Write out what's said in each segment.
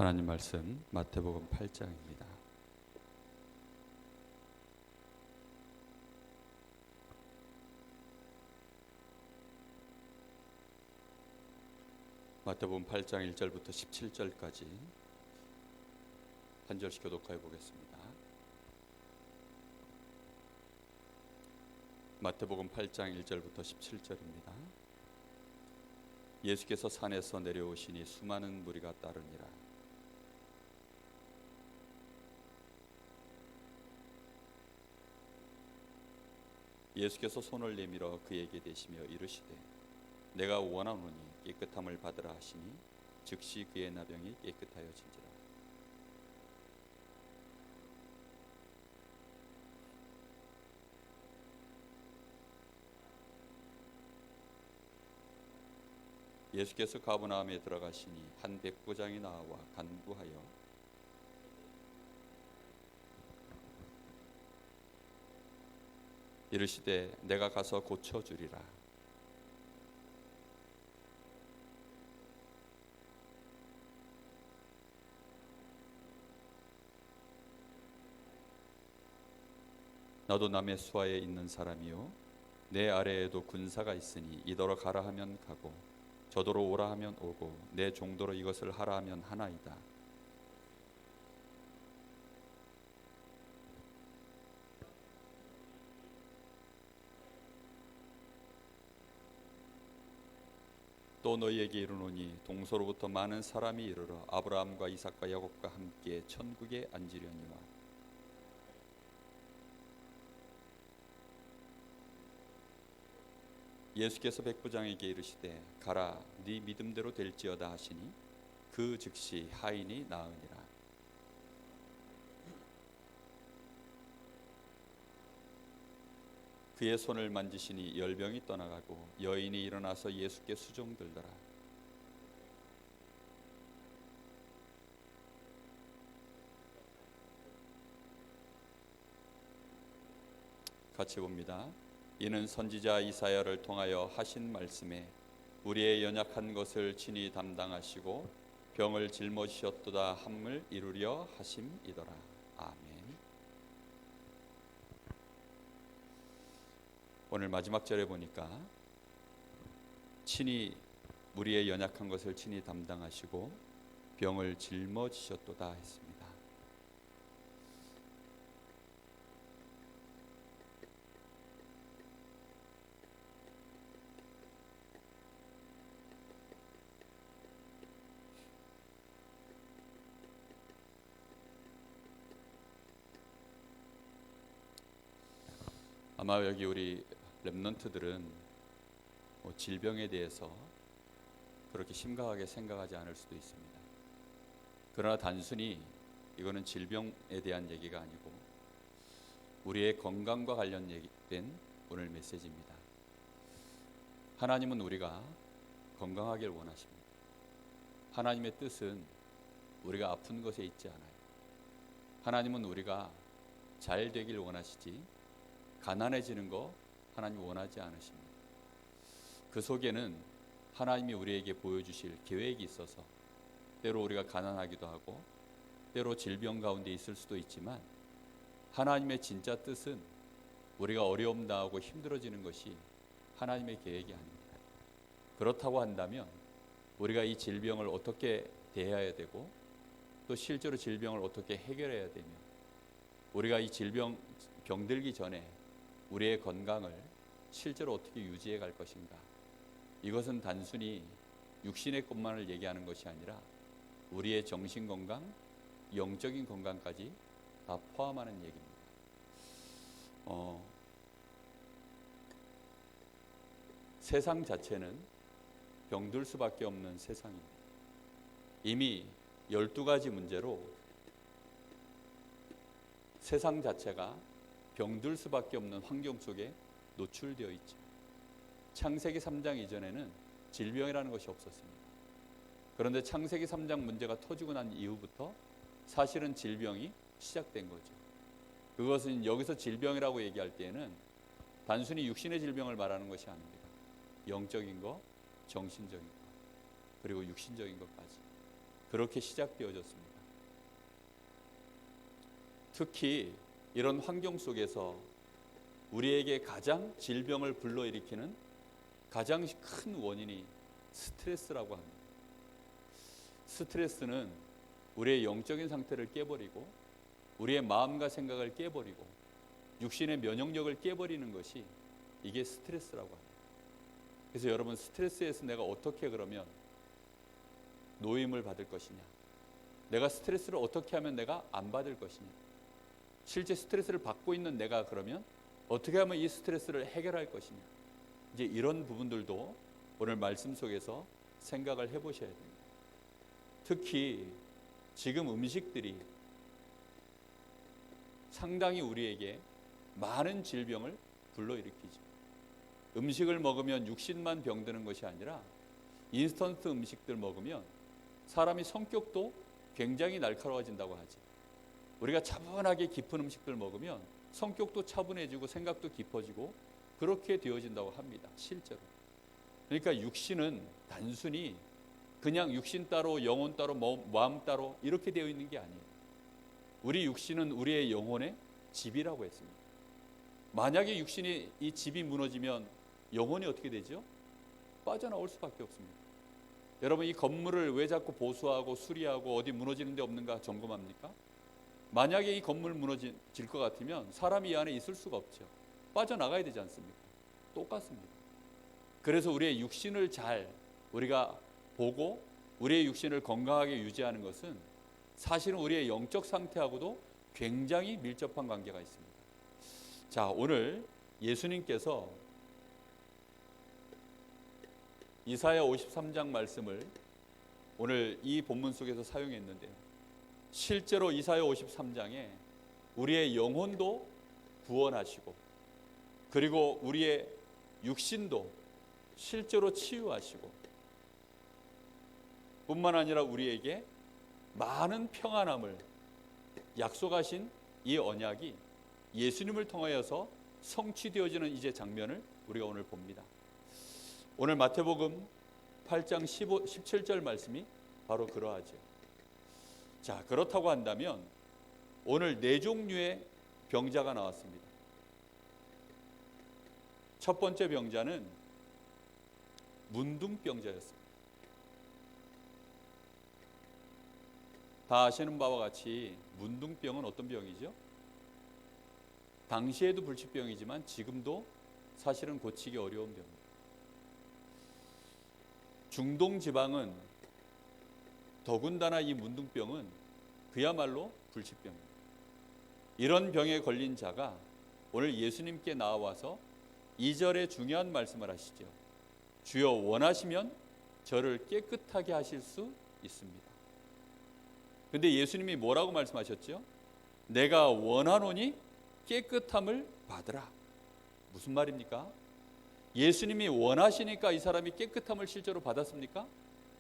하나님 말씀 마태복음 8장입니다. 마태복음 8장 1절부터 17절까지 한 절씩 교독하여 보겠습니다. 마태복음 8장 1절부터 17절입니다. 예수께서 산에서 내려오시니 수많은 무리가 따르니라. 예수께서 손을 내밀어 그에게 대시며 이르시되 내가 원하노니 깨끗함을 받으라 하시니 즉시 그의 나병이 깨끗하여진지라. 예수께서 가버나움에 들어가시니 한 백부장이 나와 간구하여 이르시되 내가 가서 고쳐주리라. 나도 남의 수하에 있는 사람이요 내 아래에도 군사가 있으니 이더러 가라 하면 가고 저더러 오라 하면 오고 내 종도로 이것을 하라 하면 하나이다. 또 너희에게 이르노니 동서로부터 많은 사람이 이르러 아브라함과 이삭과 야곱과 함께 천국에 앉으려니와 예수께서 백부장에게 이르시되 가라 네 믿음대로 될지어다 하시니 그 즉시 하인이 나으니라. 그의 손을 만지시니 열병이 떠나가고 여인이 일어나서 예수께 수종들더라. 같이 봅니다. 이는 선지자 이사야를 통하여 하신 말씀에 우리의 연약한 것을 친히 담당하시고 병을 짊어지셨도다 함을 이루려 하심이더라. 아멘. 오늘 마지막 절에 보니까 친히 우리의 연약한 것을 친히 담당하시고 병을 짊어지셨도다 했습니다. 아마 여기 우리 렘넌트들은 질병에 대해서 그렇게 심각하게 생각하지 않을 수도 있습니다. 그러나 단순히 이거는 질병에 대한 얘기가 아니고 우리의 건강과 관련된 오늘 메시지입니다. 하나님은 우리가 건강하길 원하십니다. 하나님의 뜻은 우리가 아픈 것에 있지 않아요. 하나님은 우리가 잘 되길 원하시지 가난해지는 거 하나님 원하지 않으십니다. 그 속에는 하나님이 우리에게 보여주실 계획이 있어서 때로 우리가 가난하기도 하고 때로 질병 가운데 있을 수도 있지만 하나님의 진짜 뜻은 우리가 어려움 당하고 힘들어지는 것이 하나님의 계획이 아닙니다. 그렇다고 한다면 우리가 이 질병을 어떻게 대해야 되고 또 실제로 질병을 어떻게 해결해야 되며 우리가 이 병들기 전에 우리의 건강을 실제로 어떻게 유지해 갈 것인가. 이것은 단순히 육신의 것만을 얘기하는 것이 아니라 우리의 정신 건강, 영적인 건강까지 다 포함하는 얘기입니다. 세상 자체는 병들 수밖에 없는 세상입니다. 이미 12가지 문제로 세상 자체가 병들 수밖에 없는 환경 속에 노출되어 있죠. 창세기 3장 이전에는 질병이라는 것이 없었습니다. 그런데 창세기 3장 문제가 터지고 난 이후부터 사실은 질병이 시작된 거죠. 그것은 여기서 질병이라고 얘기할 때에는 단순히 육신의 질병을 말하는 것이 아닙니다. 영적인 것, 정신적인 것, 그리고 육신적인 것까지. 그렇게 시작되어졌습니다. 특히 이런 환경 속에서 우리에게 가장 질병을 불러일으키는 가장 큰 원인이 스트레스라고 합니다. 스트레스는 우리의 영적인 상태를 깨버리고 우리의 마음과 생각을 깨버리고 육신의 면역력을 깨버리는 것이 이게 스트레스라고 합니다. 그래서 여러분, 스트레스에서 내가 어떻게 그러면 노임을 받을 것이냐, 내가 스트레스를 어떻게 하면 내가 안 받을 것이냐, 실제 스트레스를 받고 있는 내가 그러면 어떻게 하면 이 스트레스를 해결할 것이냐, 이제 이런 부분들도 오늘 말씀 속에서 생각을 해보셔야 됩니다. 특히 지금 음식들이 상당히 우리에게 많은 질병을 불러일으키죠. 음식을 먹으면 육신만 병드는 것이 아니라 인스턴트 음식들 먹으면 사람이 성격도 굉장히 날카로워진다고 하지. 우리가 차분하게 깊은 음식들 먹으면 성격도 차분해지고 생각도 깊어지고 그렇게 되어진다고 합니다. 실제로. 그러니까 육신은 단순히 그냥 육신 따로 영혼 따로 마음 따로 이렇게 되어 있는 게 아니에요. 우리 육신은 우리의 영혼의 집이라고 했습니다. 만약에 육신이 이 집이 무너지면 영혼이 어떻게 되죠? 빠져나올 수밖에 없습니다. 여러분, 이 건물을 왜 자꾸 보수하고 수리하고 어디 무너지는 데 없는가 점검합니까? 만약에 이 건물 무너질 것 같으면 사람이 이 안에 있을 수가 없죠. 빠져나가야 되지 않습니까? 똑같습니다. 그래서 우리의 육신을 잘 우리가 보고 우리의 육신을 건강하게 유지하는 것은 사실은 우리의 영적 상태하고도 굉장히 밀접한 관계가 있습니다. 자, 오늘 예수님께서 이사야 53장 말씀을 오늘 이 본문 속에서 사용했는데요. 실제로 이사야 53장에 우리의 영혼도 구원하시고 그리고 우리의 육신도 실제로 치유하시고 뿐만 아니라 우리에게 많은 평안함을 약속하신 이 언약이 예수님을 통하여서 성취되어지는 이제 장면을 우리가 오늘 봅니다. 오늘 마태복음 8장 17절 말씀이 바로 그러하죠. 자, 그렇다고 한다면 오늘 네 종류의 병자가 나왔습니다. 첫 번째 병자는 문둥병자였습니다. 다 아시는 바와 같이 문둥병은 어떤 병이죠? 당시에도 불치병이지만 지금도 사실은 고치기 어려운 병입니다. 중동 지방은 더군다나 이 문둥병은 그야말로 불치병입니다. 이런 병에 걸린 자가 오늘 예수님께 나와서 2절에 중요한 말씀을 하시죠. 주여 원하시면 저를 깨끗하게 하실 수 있습니다. 근데 예수님이 뭐라고 말씀하셨죠? 내가 원하노니 깨끗함을 받으라. 무슨 말입니까? 예수님이 원하시니까 이 사람이 깨끗함을 실제로 받았습니까?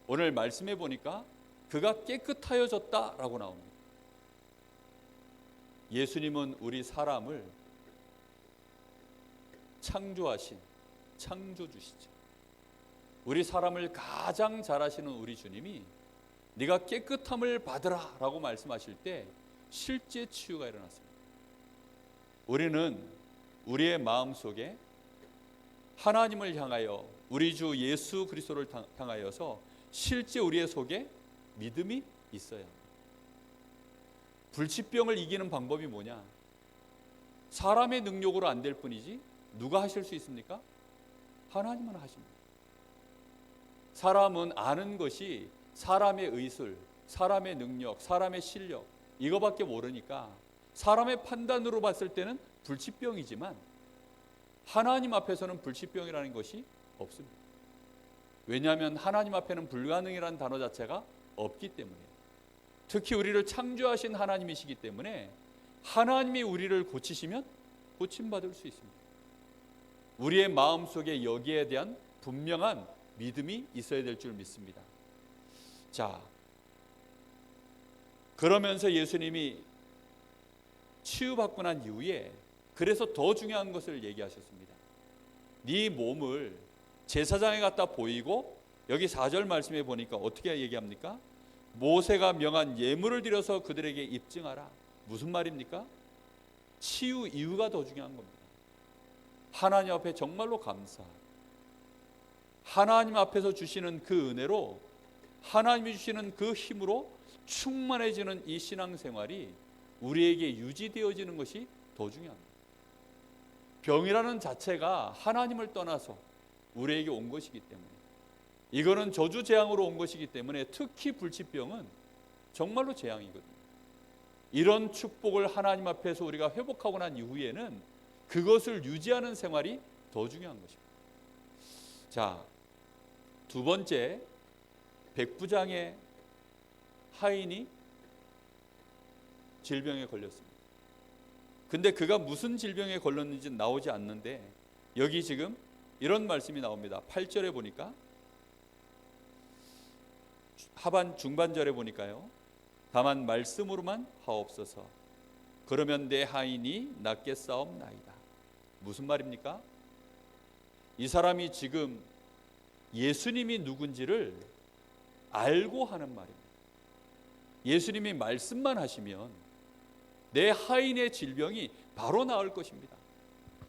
오늘 말씀해 보니까 그가 깨끗하여졌다라고 나옵니다. 예수님은 우리 사람을 창조하신 창조주시죠. 우리 사람을 가장 잘하시는 우리 주님이 네가 깨끗함을 받으라 라고 말씀하실 때 실제 치유가 일어났습니다. 우리는 우리의 마음속에 하나님을 향하여 우리 주 예수 그리스도를 향하여서 실제 우리의 속에 믿음이 있어야 합니다. 불치병을 이기는 방법이 뭐냐? 사람의 능력으로 안 될 뿐이지 누가 하실 수 있습니까? 하나님은 하십니다. 사람은 아는 것이 사람의 의술, 사람의 능력, 사람의 실력 이거밖에 모르니까 사람의 판단으로 봤을 때는 불치병이지만 하나님 앞에서는 불치병이라는 것이 없습니다. 왜냐하면 하나님 앞에는 불가능이라는 단어 자체가 없기 때문이에요. 특히 우리를 창조하신 하나님이시기 때문에 하나님이 우리를 고치시면 고침받을 수 있습니다. 우리의 마음속에 여기에 대한 분명한 믿음이 있어야 될 줄 믿습니다. 자, 그러면서 예수님이 치유받고 난 이후에 그래서 더 중요한 것을 얘기하셨습니다. 네 몸을 제사장에 갖다 보이고 여기 4절 말씀에 보니까 어떻게 얘기합니까? 모세가 명한 예물을 드려서 그들에게 입증하라. 무슨 말입니까? 치유 이유가 더 중요한 겁니다. 하나님 앞에 정말로 감사, 하나님 앞에서 주시는 그 은혜로, 하나님이 주시는 그 힘으로 충만해지는 이 신앙생활이 우리에게 유지되어지는 것이 더 중요합니다. 병이라는 자체가 하나님을 떠나서 우리에게 온 것이기 때문에, 이거는 저주 재앙으로 온 것이기 때문에, 특히 불치병은 정말로 재앙이거든요. 이런 축복을 하나님 앞에서 우리가 회복하고 난 이후에는 그것을 유지하는 생활이 더 중요한 것입니다. 자, 두 번째, 백부장의 하인이 질병에 걸렸습니다. 근데 그가 무슨 질병에 걸렸는지 나오지 않는데, 여기 지금 이런 말씀이 나옵니다. 8절에 보니까, 하반 중반절에 보니까요, 다만 말씀으로만 하옵소서. 그러면 내 하인이 낫게 싸움나이다. 무슨 말입니까? 이 사람이 지금 예수님이 누군지를 알고 하는 말입니다. 예수님이 말씀만 하시면 내 하인의 질병이 바로 나을 것입니다.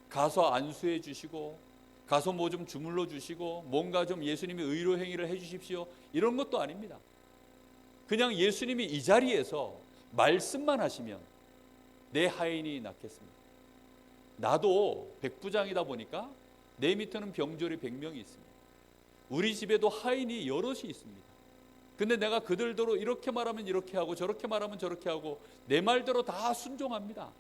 가서 안수해 주시고, 가서 뭐 좀 주물러 주시고, 뭔가 좀 예수님이 의로 행위를 해 주십시오, 이런 것도 아닙니다. 그냥 예수님이 이 자리에서 말씀만 하시면 내 하인이 낫겠습니다. 나도 백부장이다 보니까 내 밑에는 병졸이 100명이 있습니다. 우리 집에도 하인이 여럿이 있습니다. 근데 내가 그들대로 이렇게 말하면 이렇게 하고 저렇게 말하면 저렇게 하고 내 말대로 다 순종합니다.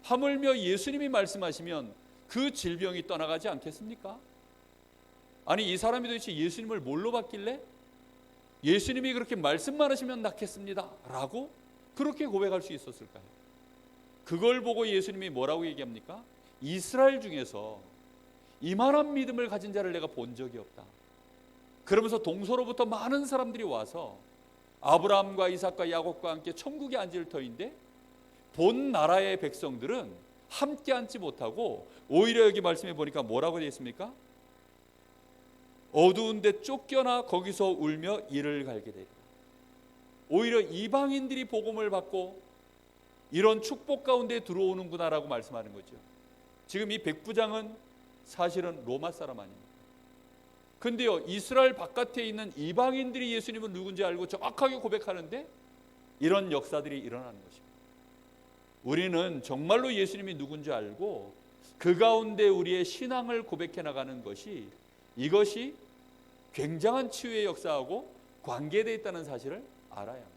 하물며 예수님이 말씀하시면 그 질병이 떠나가지 않겠습니까? 아니, 이 사람이 도대체 예수님을 뭘로 받길래 예수님이 그렇게 말씀만 하시면 낫겠습니다 라고 그렇게 고백할 수 있었을까요? 그걸 보고 예수님이 뭐라고 얘기합니까? 이스라엘 중에서 이만한 믿음을 가진 자를 내가 본 적이 없다. 그러면서 동서로부터 많은 사람들이 와서 아브라함과 이삭과 야곱과 함께 천국에 앉을 터인데, 본 나라의 백성들은 함께 앉지 못하고 오히려 여기 말씀해 보니까 뭐라고 되어 있습니까? 어두운 데 쫓겨나 거기서 울며 이를 갈게 되리라. 오히려 이방인들이 복음을 받고 이런 축복 가운데 들어오는구나라고 말씀하는 거죠. 지금 이 백부장은 사실은 로마 사람 아닙니다. 근데요, 이스라엘 바깥에 있는 이방인들이 예수님은 누군지 알고 정확하게 고백하는데 이런 역사들이 일어나는 것입니다. 우리는 정말로 예수님이 누군지 알고 그 가운데 우리의 신앙을 고백해 나가는 것이, 이것이 굉장한 치유의 역사하고 관계되어 있다는 사실을 알아야 합니다.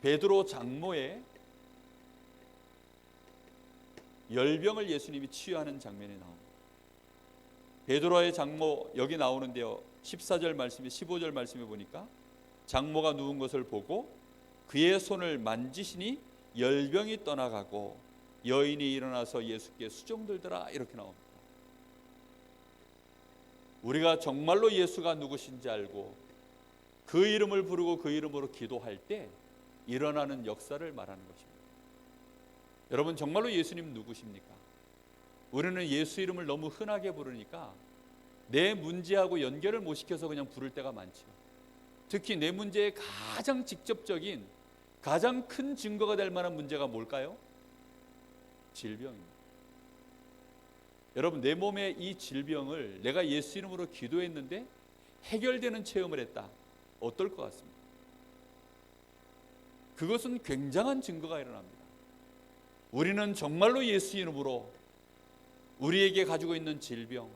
베드로 장모의 열병을 예수님이 치유하는 장면이 나옵니다. 베드로의 장모, 여기 나오는데요, 14절 말씀에 15절 말씀에 보니까 장모가 누운 것을 보고 그의 손을 만지시니 열병이 떠나가고 여인이 일어나서 예수께 수종들더라, 이렇게 나옵니다. 우리가 정말로 예수가 누구신지 알고 그 이름을 부르고 그 이름으로 기도할 때 일어나는 역사를 말하는 것입니다. 여러분, 정말로 예수님 누구십니까? 우리는 예수 이름을 너무 흔하게 부르니까 내 문제하고 연결을 못 시켜서 그냥 부를 때가 많죠. 특히 내 문제의 가장 직접적인, 가장 큰 증거가 될 만한 문제가 뭘까요? 질병입니다. 여러분, 내 몸의 이 질병을 내가 예수 이름으로 기도했는데 해결되는 체험을 했다. 어떨 것 같습니까? 그것은 굉장한 증거가 일어납니다. 우리는 정말로 예수 이름으로 우리에게 가지고 있는 질병,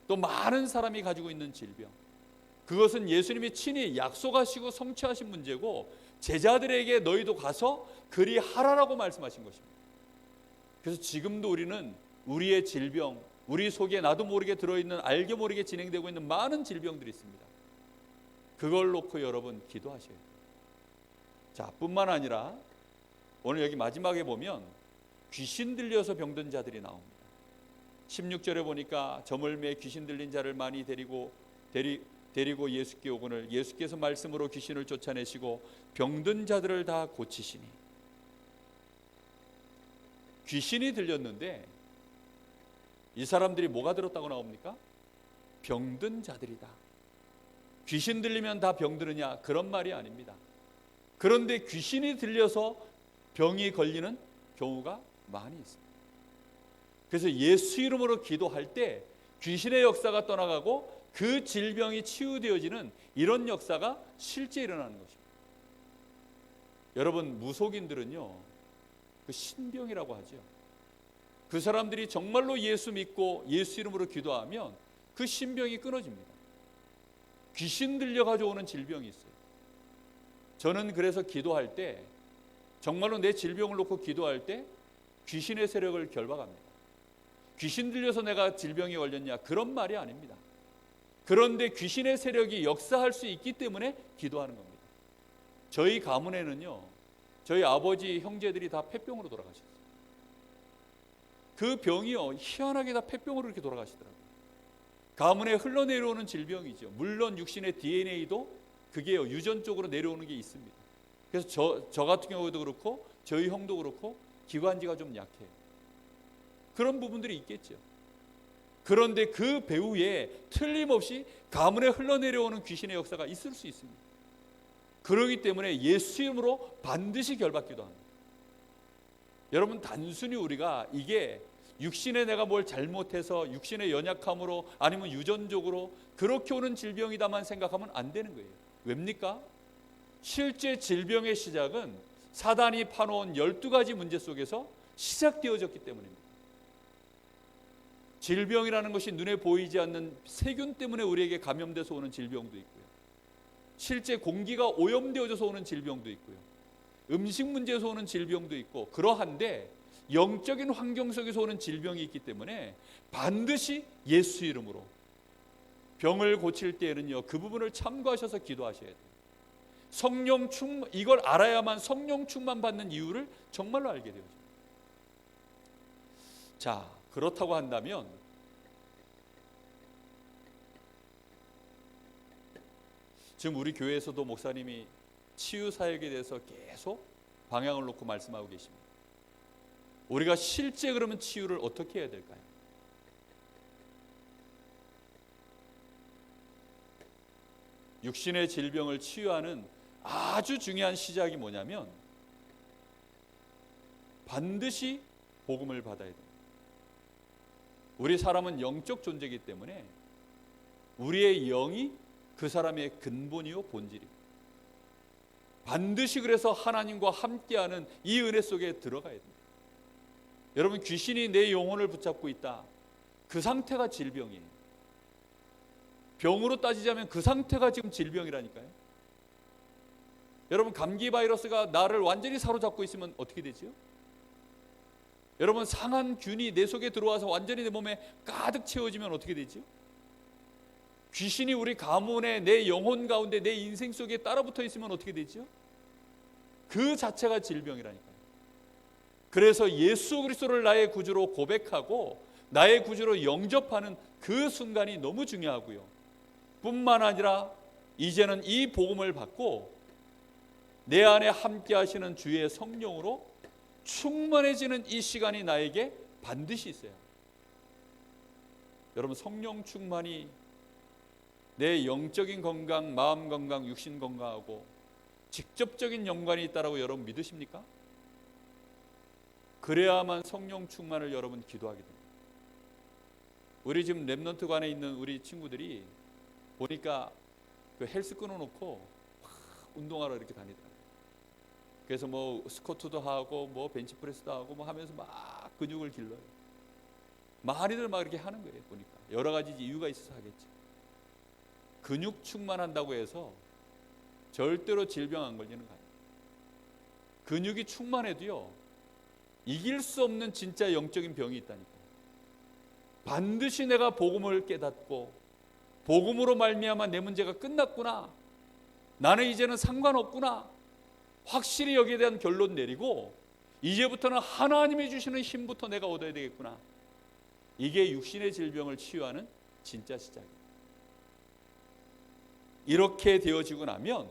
또 많은 사람이 가지고 있는 질병, 그것은 예수님이 친히 약속하시고 성취하신 문제고 제자들에게 너희도 가서 그리 하라라고 말씀하신 것입니다. 그래서 지금도 우리는 우리의 질병, 우리 속에 나도 모르게 들어있는, 알게 모르게 진행되고 있는 많은 질병들이 있습니다. 그걸 놓고 여러분 기도하셔야 돼요. 자, 뿐만 아니라 오늘 여기 마지막에 보면 귀신 들려서 병든 자들이 나옵니다. 16절에 보니까 저물매 귀신 들린 자를 많이 데리고 예수께 오거늘 예수께서 말씀으로 귀신을 쫓아내시고 병든 자들을 다 고치시니. 귀신이 들렸는데 이 사람들이 뭐가 들었다고 나옵니까? 병든 자들이다. 귀신 들리면 다 병드느냐? 그런 말이 아닙니다. 그런데 귀신이 들려서 병이 걸리는 경우가 많이 있습니다. 그래서 예수 이름으로 기도할 때 귀신의 역사가 떠나가고 그 질병이 치유되어지는 이런 역사가 실제 일어나는 것입니다. 여러분, 무속인들은요, 그 신병이라고 하죠. 그 사람들이 정말로 예수 믿고 예수 이름으로 기도하면 그 신병이 끊어집니다. 귀신 들려가지고 오는 질병이 있어요. 저는 그래서 기도할 때, 정말로 내 질병을 놓고 기도할 때 귀신의 세력을 결박합니다. 귀신 들려서 내가 질병에 걸렸냐? 그런 말이 아닙니다. 그런데 귀신의 세력이 역사할 수 있기 때문에 기도하는 겁니다. 저희 가문에는요, 저희 아버지 형제들이 다 폐병으로 돌아가셨어요. 그 병이요, 희한하게 다 폐병으로 이렇게 돌아가시더라고요. 가문에 흘러내려오는 질병이죠. 물론 육신의 DNA도 그게요, 유전적으로 내려오는 게 있습니다. 그래서 저 같은 경우도 그렇고 저희 형도 그렇고 기관지가 좀 약해요. 그런 부분들이 있겠죠. 그런데 그 배후에 틀림없이 가문에 흘러내려오는 귀신의 역사가 있을 수 있습니다. 그렇기 때문에 예수 이름으로 반드시 결박기도 합니다. 여러분, 단순히 우리가 이게 육신에 내가 뭘 잘못해서 육신의 연약함으로 아니면 유전적으로 그렇게 오는 질병이다만 생각하면 안 되는 거예요. 왜입니까? 실제 질병의 시작은 사단이 파놓은 12가지 문제 속에서 시작되어졌기 때문입니다. 질병이라는 것이 눈에 보이지 않는 세균 때문에 우리에게 감염돼서 오는 질병도 있고요. 실제 공기가 오염되어져서 오는 질병도 있고요. 음식 문제에서 오는 질병도 있고, 그러한데 영적인 환경 속에서 오는 질병이 있기 때문에 반드시 예수 이름으로 병을 고칠 때에는요, 그 부분을 참고하셔서 기도하셔야 돼요. 성령 충만, 이걸 알아야만 성령 충만 받는 이유를 정말로 알게 되죠. 자, 그렇다고 한다면 지금 우리 교회에서도 목사님이 치유 사역에 대해서 계속 방향을 놓고 말씀하고 계십니다. 우리가 실제 그러면 치유를 어떻게 해야 될까요? 육신의 질병을 치유하는 아주 중요한 시작이 뭐냐면 반드시 복음을 받아야 돼요. 우리 사람은 영적 존재이기 때문에 우리의 영이 그 사람의 근본이요 본질입니다. 반드시 그래서 하나님과 함께하는 이 은혜 속에 들어가야 됩니다. 여러분, 귀신이 내 영혼을 붙잡고 있다. 그 상태가 질병이에요. 병으로 따지자면 그 상태가 지금 질병이라니까요. 여러분, 감기 바이러스가 나를 완전히 사로잡고 있으면 어떻게 되죠? 여러분, 상한 균이 내 속에 들어와서 완전히 내 몸에 가득 채워지면 어떻게 되죠? 귀신이 우리 가문에 내 영혼 가운데 내 인생 속에 따라붙어 있으면 어떻게 되죠? 그 자체가 질병이라니까요. 그래서 예수 그리스도를 나의 구주로 고백하고 나의 구주로 영접하는 그 순간이 너무 중요하고요. 뿐만 아니라 이제는 이 복음을 받고 내 안에 함께 하시는 주의 성령으로 충만해지는 이 시간이 나에게 반드시 있어요. 여러분, 성령 충만이 내 영적인 건강, 마음 건강, 육신 건강하고 직접적인 연관이 있다라고 여러분 믿으십니까? 그래야만 성령 충만을 여러분 기도하게 됩니다. 우리 지금 랩넌트관에 있는 우리 친구들이 보니까 그 헬스 끊어놓고 운동하러 이렇게 다니더라고요. 그래서 뭐 스쿼트도 하고 뭐 벤치프레스도 하고 뭐 하면서 막 근육을 길러요. 많이들 막 이렇게 하는 거예요. 보니까 여러 가지 이유가 있어서 하겠죠. 근육 충만한다고 해서 절대로 질병 안 걸리는 거 아니에요. 근육이 충만해도요, 이길 수 없는 진짜 영적인 병이 있다니까요. 반드시 내가 복음을 깨닫고 복음으로 말미암아 내 문제가 끝났구나, 나는 이제는 상관없구나, 확실히 여기에 대한 결론 내리고 이제부터는 하나님이 주시는 힘부터 내가 얻어야 되겠구나. 이게 육신의 질병을 치유하는 진짜 시작이에요. 이렇게 되어지고 나면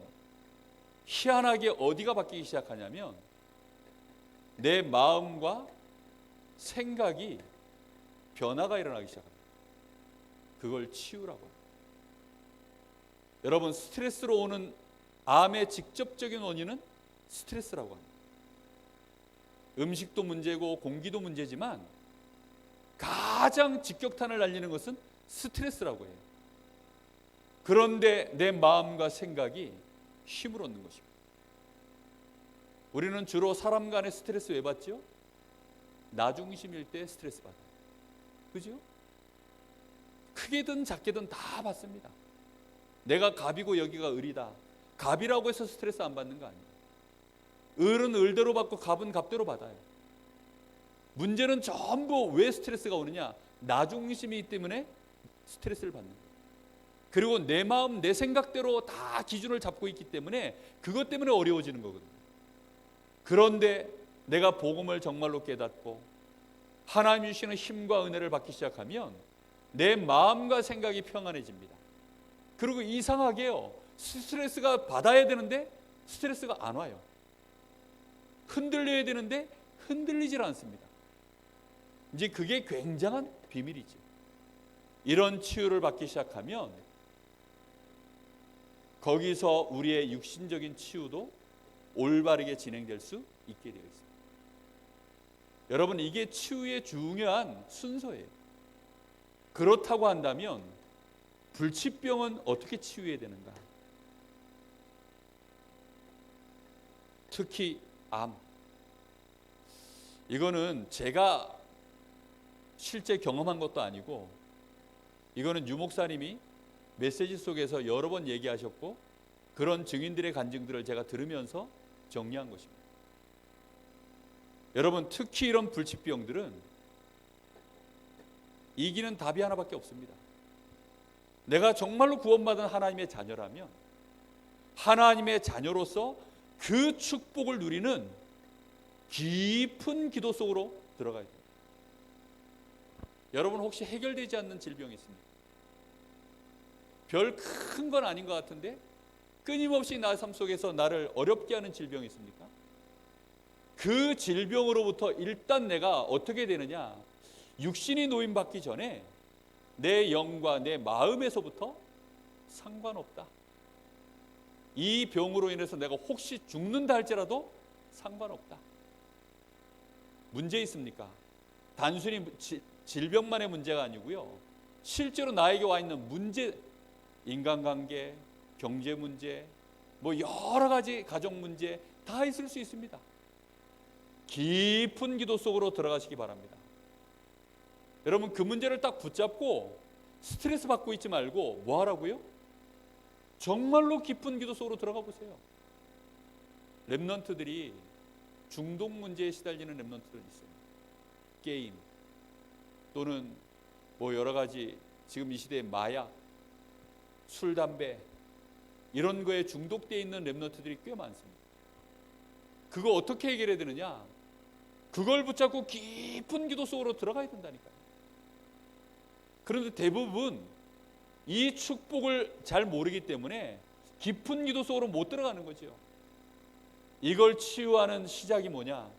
희한하게 어디가 바뀌기 시작하냐면 내 마음과 생각이 변화가 일어나기 시작합니다. 그걸 치유라고 합니다. 여러분, 스트레스로 오는 암의 직접적인 원인은 스트레스라고 합니다. 음식도 문제고 공기도 문제지만 가장 직격탄을 날리는 것은 스트레스라고 해요. 그런데 내 마음과 생각이 힘을 얻는 것입니다. 우리는 주로 사람 간의 스트레스 왜 받죠? 나 중심일 때 스트레스 받아요. 그죠? 크게든 작게든 다 받습니다. 내가 갑이고 여기가 을이다. 갑이라고 해서 스트레스 안 받는 거 아니에요. 을은 을대로 받고 갑은 갑대로 받아요. 문제는 전부 왜 스트레스가 오느냐? 나 중심이기 때문에 스트레스를 받는 거예요. 그리고 내 마음, 내 생각대로 다 기준을 잡고 있기 때문에 그것 때문에 어려워지는 거거든요. 그런데 내가 복음을 정말로 깨닫고 하나님이 주시는 힘과 은혜를 받기 시작하면 내 마음과 생각이 평안해집니다. 그리고 이상하게요, 스트레스가 받아야 되는데 스트레스가 안 와요. 흔들려야 되는데 흔들리질 않습니다. 이제 그게 굉장한 비밀이죠. 이런 치유를 받기 시작하면 거기서 우리의 육신적인 치유도 올바르게 진행될 수 있게 되어 있습니다. 여러분, 이게 치유의 중요한 순서예요. 그렇다고 한다면 불치병은 어떻게 치유해야 되는가? 특히 암. 이거는 제가 실제 경험한 것도 아니고, 이거는 유 목사님이 메시지 속에서 여러 번 얘기하셨고, 그런 증인들의 간증들을 제가 들으면서 정리한 것입니다. 여러분, 특히 이런 불치병들은 이기는 답이 하나밖에 없습니다. 내가 정말로 구원받은 하나님의 자녀라면 하나님의 자녀로서 그 축복을 누리는 깊은 기도 속으로 들어가야 됩니다. 여러분, 혹시 해결되지 않는 질병이 있습니까? 별 큰 건 아닌 것 같은데 끊임없이 나 삶 속에서 나를 어렵게 하는 질병이 있습니까? 그 질병으로부터 일단 내가 어떻게 되느냐? 육신이 노임받기 전에 내 영과 내 마음에서부터 상관없다. 이 병으로 인해서 내가 혹시 죽는다 할지라도 상관없다. 문제 있습니까? 단순히 질병만의 문제가 아니고요, 실제로 나에게 와 있는 문제, 인간관계, 경제 문제, 뭐 여러 가지 가정 문제 다 있을 수 있습니다. 깊은 기도 속으로 들어가시기 바랍니다. 여러분, 그 문제를 딱 붙잡고 스트레스 받고 있지 말고 뭐 하라고요? 정말로 깊은 기도 속으로 들어가 보세요. 렘넌트들이 중독 문제에 시달리는 렘넌트들이 있어요. 게임 또는 뭐 여러 가지 지금 이 시대의 마약, 술, 담배 이런 거에 중독되어 있는 렘넌트들이 꽤 많습니다. 그거 어떻게 해결해야 되느냐? 그걸 붙잡고 깊은 기도 속으로 들어가야 된다니까요. 그런데 대부분 이 축복을 잘 모르기 때문에 깊은 기도 속으로 못 들어가는 거죠. 이걸 치유하는 시작이 뭐냐?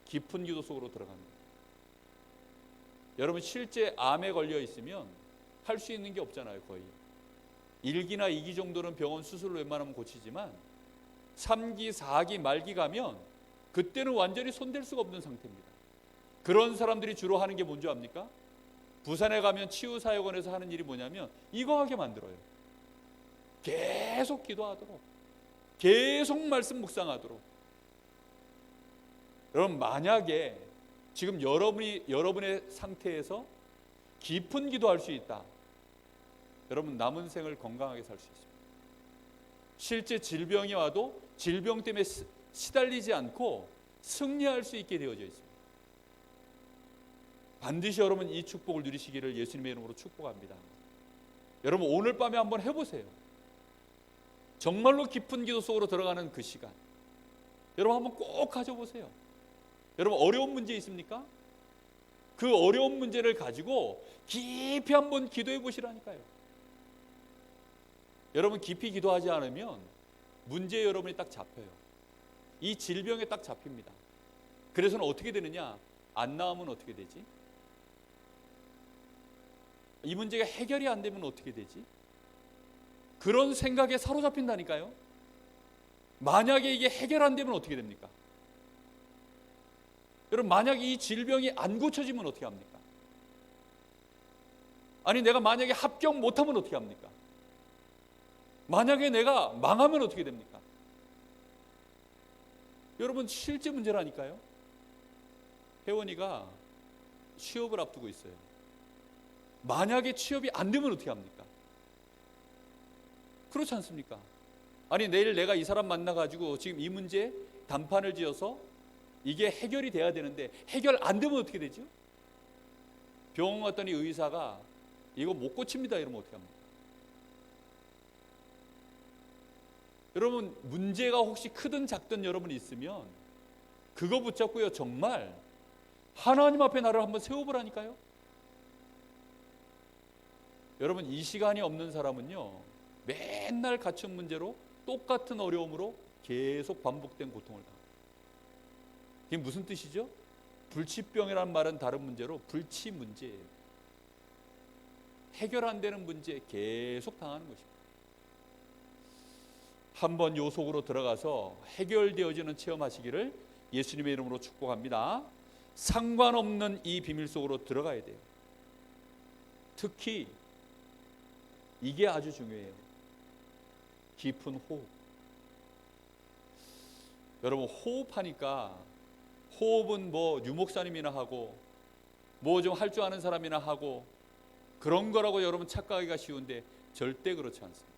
깊은 기도 속으로 들어가는 거예요. 여러분, 실제 암에 걸려 있으면 할 수 있는 게 없잖아요. 거의 1기나 2기 정도는 병원 수술로 웬만하면 고치지만 3기, 4기, 말기 가면 그때는 완전히 손댈 수가 없는 상태입니다. 그런 사람들이 주로 하는 게 뭔지 압니까? 부산에 가면 치유사역원에서 하는 일이 뭐냐면 이거 하게 만들어요. 계속 기도하도록, 계속 말씀 묵상하도록. 여러분, 만약에 지금 여러분의 상태에서 깊은 기도할 수 있다, 여러분 남은 생을 건강하게 살 수 있습니다. 실제 질병이 와도 질병 때문에 시달리지 않고 승리할 수 있게 되어져 있습니다. 반드시 여러분 이 축복을 누리시기를 예수님의 이름으로 축복합니다. 여러분, 오늘 밤에 한번 해보세요. 정말로 깊은 기도 속으로 들어가는 그 시간, 여러분 한번 꼭 가져보세요. 여러분, 어려운 문제 있습니까? 그 어려운 문제를 가지고 깊이 한번 기도해 보시라니까요. 여러분, 깊이 기도하지 않으면 문제에 여러분이 딱 잡혀요. 이 질병에 딱 잡힙니다. 그래서는 어떻게 되느냐? 안 나으면 어떻게 되지? 이 문제가 해결이 안 되면 어떻게 되지? 그런 생각에 사로잡힌다니까요. 만약에 이게 해결 안 되면 어떻게 됩니까? 여러분, 만약에 이 질병이 안 고쳐지면 어떻게 합니까? 아니, 내가 만약에 합격 못하면 어떻게 합니까? 만약에 내가 망하면 어떻게 됩니까? 여러분, 실제 문제라니까요. 혜원이가 취업을 앞두고 있어요. 만약에 취업이 안 되면 어떻게 합니까? 그렇지 않습니까? 아니, 내일 내가 이 사람 만나가지고 지금 이 문제 단판을 지어서 이게 해결이 돼야 되는데 해결 안 되면 어떻게 되죠? 병원 갔더니 의사가 이거 못 고칩니다 이러면 어떻게 합니까? 여러분, 문제가 혹시 크든 작든 여러분이 있으면 그거 붙잡고요, 정말 하나님 앞에 나를 한번 세워보라니까요. 여러분, 이 시간이 없는 사람은요, 맨날 갖춘 문제로 똑같은 어려움으로 계속 반복된 고통을 당합니다. 이게 무슨 뜻이죠? 불치병이라는 말은 다른 문제로 불치 문제예요. 해결 안 되는 문제에 계속 당하는 것입니다. 한번 요 속으로 들어가서 해결되어지는 체험하시기를 예수님의 이름으로 축복합니다. 상관없는 이 비밀 속으로 들어가야 돼요. 특히 이게 아주 중요해요. 깊은 호흡. 여러분, 호흡하니까, 호흡은 뭐 유목사님이나 하고 뭐 좀 할 줄 아는 사람이나 하고 그런 거라고 여러분 착각하기가 쉬운데 절대 그렇지 않습니다.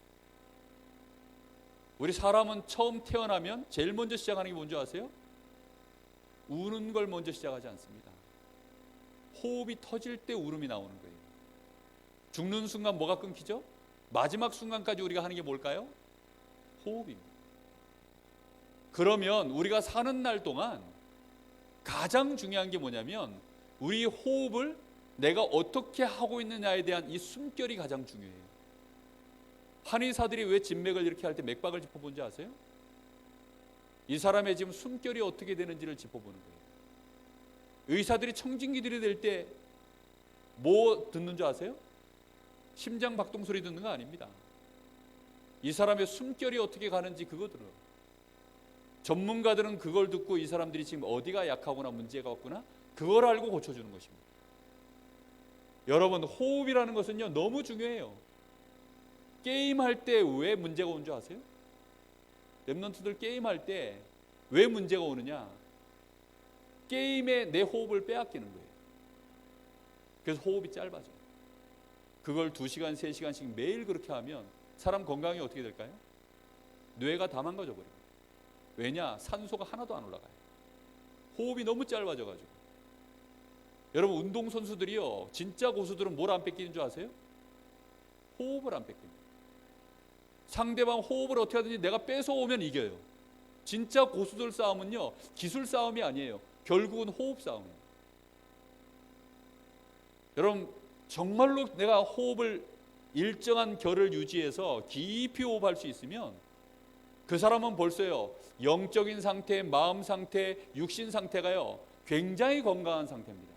우리 사람은 처음 태어나면 제일 먼저 시작하는 게 뭔지 아세요? 우는 걸 먼저 시작하지 않습니다. 호흡이 터질 때 울음이 나오는 거예요. 죽는 순간 뭐가 끊기죠? 마지막 순간까지 우리가 하는 게 뭘까요? 호흡입니다. 그러면 우리가 사는 날 동안 가장 중요한 게 뭐냐면 우리 호흡을 내가 어떻게 하고 있느냐에 대한 이 숨결이 가장 중요해요. 한의사들이 왜 진맥을 이렇게 할 때 맥박을 짚어본지 아세요? 이 사람의 지금 숨결이 어떻게 되는지를 짚어보는 거예요. 의사들이 청진기 들이댈 때 뭐 듣는 줄 아세요? 심장 박동 소리 듣는 거 아닙니다. 이 사람의 숨결이 어떻게 가는지 그거 들어요. 전문가들은 그걸 듣고 이 사람들이 지금 어디가 약하거나 문제가 없구나 그걸 알고 고쳐주는 것입니다. 여러분, 호흡이라는 것은요 너무 중요해요. 게임할 때 왜 문제가 오는 줄 아세요? 랩런트들 게임할 때 왜 문제가 오느냐? 게임에 내 호흡을 빼앗기는 거예요. 그래서 호흡이 짧아져요. 그걸 2시간, 3시간씩 매일 그렇게 하면 사람 건강이 어떻게 될까요? 뇌가 다 망가져 버려요. 왜냐? 산소가 하나도 안 올라가요. 호흡이 너무 짧아져가지고. 여러분, 운동선수들이요 진짜 고수들은 뭘 안 뺏기는 줄 아세요? 호흡을 안 뺏깁니다. 상대방 호흡을 어떻게 하든지 내가 뺏어오면 이겨요. 진짜 고수들 싸움은요 기술 싸움이 아니에요. 결국은 호흡 싸움이에요. 여러분, 정말로 내가 호흡을 일정한 결을 유지해서 깊이 호흡할 수 있으면 그 사람은 벌써요 영적인 상태, 마음 상태, 육신 상태가요 굉장히 건강한 상태입니다.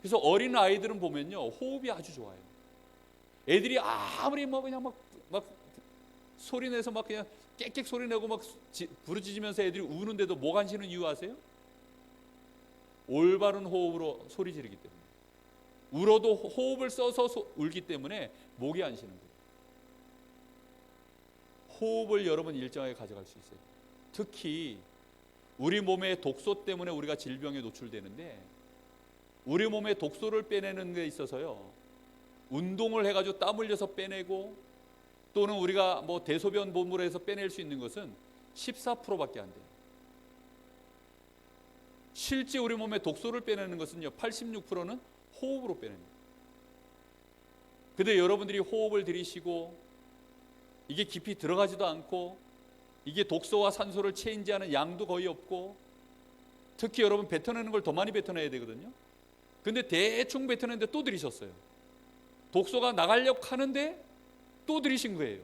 그래서 어린 아이들은 보면요 호흡이 아주 좋아요. 애들이 아무리 뭐 그냥 막 소리 내서 막 그냥 깨끗 소리 내고 막 부르짖으면서 애들이 우는데도 목 안 쉬는 이유 아세요? 올바른 호흡으로 소리 지르기 때문에. 울어도 호흡을 써서 울기 때문에 목이 안 쉬는 거예요. 호흡을 여러분 일정하게 가져갈 수 있어요. 특히 우리 몸의 독소 때문에 우리가 질병에 노출되는데 우리 몸의 독소를 빼내는 데 있어서요 운동을 해가지고 땀 흘려서 빼내고 또는 우리가 뭐 대소변 몸으로 해서 빼낼 수 있는 것은 14%밖에 안 돼요. 실제 우리 몸에 독소를 빼내는 것은요 86%는 호흡으로 빼냅니다. 근데 여러분들이 호흡을 들이쉬고 이게 깊이 들어가지도 않고 이게 독소와 산소를 체인지하는 양도 거의 없고 특히 여러분 뱉어내는 걸 더 많이 뱉어내야 되거든요. 근데 대충 뱉어내는데 또 들이셨어요. 독소가 나가려고 하는데 또 들이신 거예요.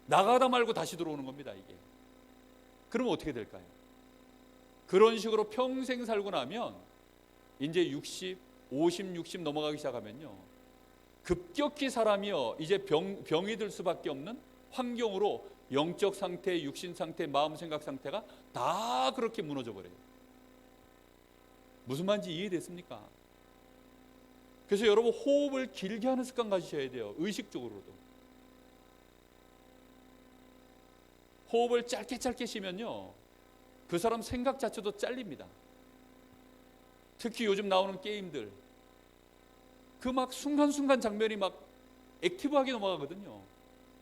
나가다 말고 다시 들어오는 겁니다. 이게. 그러면 어떻게 될까요? 그런 식으로 평생 살고 나면 이제 60, 50, 60 넘어가기 시작하면요 급격히 사람이요 이제 병이 들 수밖에 없는 환경으로 영적 상태, 육신 상태, 마음 생각 상태가 다 그렇게 무너져 버려요. 무슨 말인지 이해됐습니까? 그래서 여러분 호흡을 길게 하는 습관 가지셔야 돼요. 의식적으로도. 호흡을 짧게 쉬면요 그 사람 생각 자체도 잘립니다. 특히 요즘 나오는 게임들 그 막 순간순간 장면이 막 액티브하게 넘어가거든요.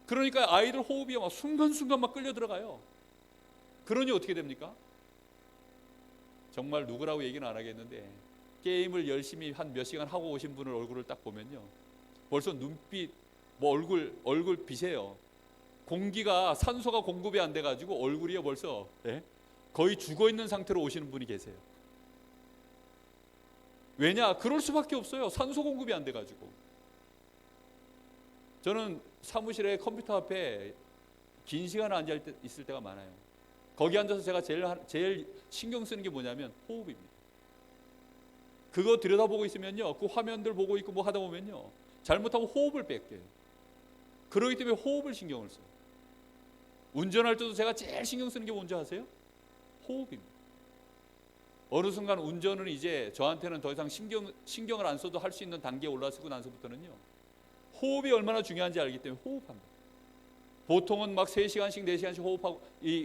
그러니까 아이들 호흡이 막 순간순간 막 끌려 들어가요. 그러니 어떻게 됩니까? 정말 누구라고 얘기는 안 하겠는데 게임을 열심히 한 몇 시간 하고 오신 분을 얼굴을 딱 보면요 벌써 눈빛, 뭐 얼굴 빛이에요. 공기가 산소가 공급이 안 돼가지고 얼굴이요 벌써 거의 죽어 있는 상태로 오시는 분이 계세요. 왜냐? 그럴 수밖에 없어요. 산소 공급이 안 돼가지고. 저는 사무실에 컴퓨터 앞에 긴 시간 앉아 있을 때가 많아요. 거기 앉아서 제가 제일 신경 쓰는 게 뭐냐면 호흡입니다. 그거 들여다보고 있으면요 그 화면들 보고 있고 뭐 하다 보면요 잘못하면 호흡을 뺏겨요. 그렇기 때문에 호흡을 신경을 써요. 운전할 때도 제가 제일 신경 쓰는 게 뭔지 아세요? 호흡입니다. 어느 순간 운전은 이제 저한테는 더 이상 신경을 안 써도 할 수 있는 단계에 올라서고 나서부터는요 호흡이 얼마나 중요한지 알기 때문에 호흡합니다. 보통은 막 3시간씩 4시간씩 호흡하고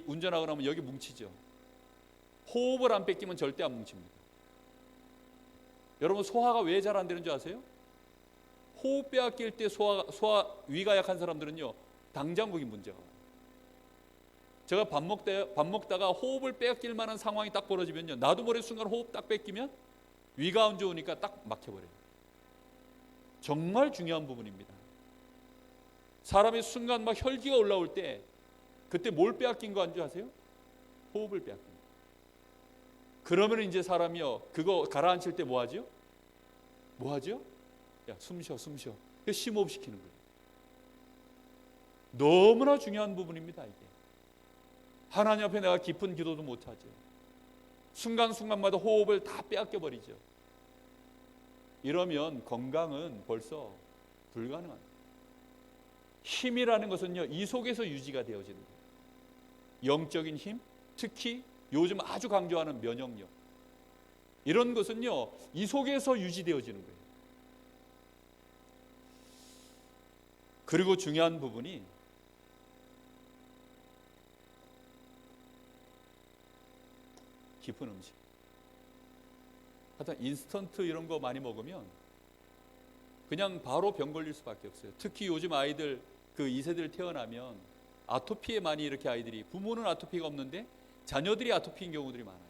운전하고 나면 여기 뭉치죠. 호흡을 안 뺏기면 절대 안 뭉칩니다. 여러분 소화가 왜 잘 안 되는 줄 아세요? 호흡 빼앗길 때 위가 약한 사람들은요 당장국이 문제가 와요. 제가 밥 먹다가 호흡을 빼앗길 만한 상황이 딱 벌어지면요 나도 모르는 순간 호흡 딱 뺏기면 위가 안 좋으니까 딱 막혀버려요. 정말 중요한 부분입니다. 사람이 순간 막 혈기가 올라올 때 그때 뭘 빼앗긴 거 줄 아세요? 호흡을 빼앗깁니다. 그러면 이제 사람이요 그거 가라앉힐 때 뭐 하죠? 야, 숨 쉬어. 심호흡시키는 거예요. 너무나 중요한 부분입니다. 이게 하나님 앞에 내가 깊은 기도도 못하죠. 순간순간마다 호흡을 다 빼앗겨 버리죠. 이러면 건강은 벌써 불가능합니다. 힘이라는 것은요 이 속에서 유지가 되어지는 거예요. 영적인 힘, 특히 요즘 아주 강조하는 면역력, 이런 것은요 이 속에서 유지되어지는 거예요. 그리고 중요한 부분이 깊은 음식. 하여튼 인스턴트 이런 거 많이 먹으면 그냥 바로 병 걸릴 수밖에 없어요. 특히 요즘 아이들 그 2세들 태어나면 아토피에 많이 이렇게 아이들이, 부모는 아토피가 없는데 자녀들이 아토피인 경우들이 많아요.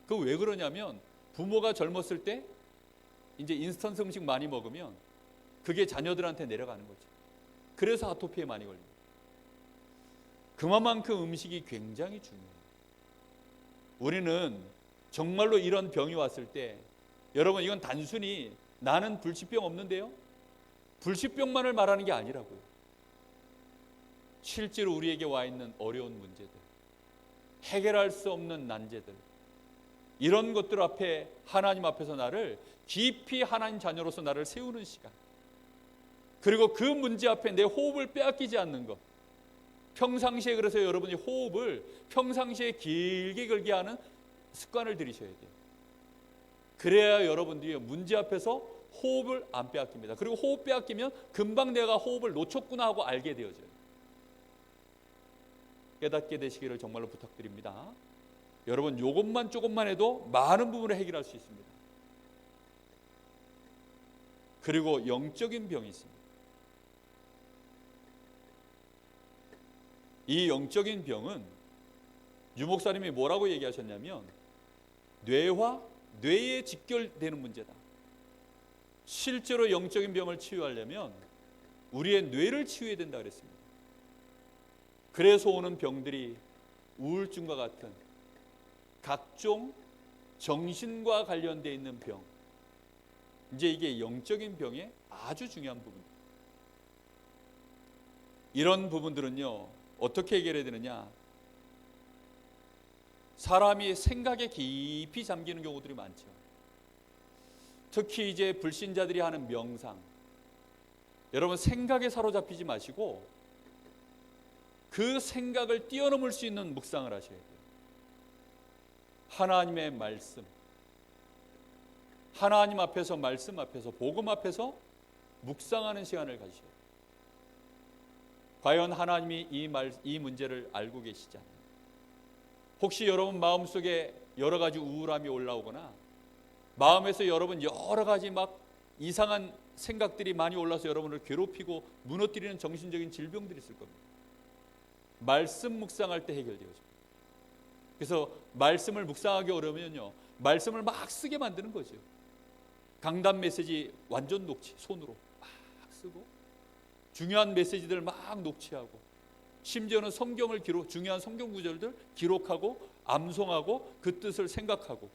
그 왜 그러냐면 부모가 젊었을 때 이제 인스턴트 음식 많이 먹으면 그게 자녀들한테 내려가는 거죠. 그래서 아토피에 많이 걸립니다. 그만큼 음식이 굉장히 중요해요. 우리는 정말로 이런 병이 왔을 때, 여러분 이건 단순히 나는 불치병 없는데요, 불치병만을 말하는 게 아니라고요. 실제로 우리에게 와 있는 어려운 문제들, 해결할 수 없는 난제들, 이런 것들 앞에 하나님 앞에서 나를 깊이 하나님 자녀로서 나를 세우는 시간, 그리고 그 문제 앞에 내 호흡을 빼앗기지 않는 것. 평상시에, 그래서 여러분이 호흡을 평상시에 길게 걸게 하는 습관을 들이셔야 돼요. 그래야 여러분들이 문제 앞에서 호흡을 안 빼앗깁니다. 그리고 호흡 빼앗기면 금방 내가 호흡을 놓쳤구나 하고 알게 되어져요. 깨닫게 되시기를 정말로 부탁드립니다. 여러분 이것만 조금만 해도 많은 부분을 해결할 수 있습니다. 그리고 영적인 병이 있습니다. 이 영적인 병은 유 목사님이 뭐라고 얘기하셨냐면 뇌와 뇌에 직결되는 문제다. 실제로 영적인 병을 치유하려면 우리의 뇌를 치유해야 된다 그랬습니다. 그래서 오는 병들이 우울증과 같은 각종 정신과 관련되어 있는 병, 이제 이게 영적인 병의 아주 중요한 부분입니다. 이런 부분들은요 어떻게 해결해야 되느냐, 사람이 생각에 깊이 잠기는 경우들이 많죠. 특히 이제 불신자들이 하는 명상, 여러분 생각에 사로잡히지 마시고 그 생각을 뛰어넘을 수 있는 묵상을 하셔야 돼요. 하나님의 말씀, 하나님 앞에서, 말씀 앞에서, 복음 앞에서 묵상하는 시간을 가지셔야 돼요. 과연 하나님이 이 문제를 알고 계시지 않나요? 혹시 여러분 마음속에 여러 가지 우울함이 올라오거나 마음에서 여러분 여러 가지 막 이상한 생각들이 많이 올라서 여러분을 괴롭히고 무너뜨리는 정신적인 질병들이 있을 겁니다. 말씀 묵상할 때 해결되어집니다. 그래서 말씀을 묵상하기 어려우면요, 말씀을 막 쓰게 만드는 거죠. 강단 메시지 완전 녹취, 손으로 막 쓰고 중요한 메시지들 막 녹취하고 심지어는 성경을 중요한 성경 구절들 기록하고 암송하고 그 뜻을 생각하고,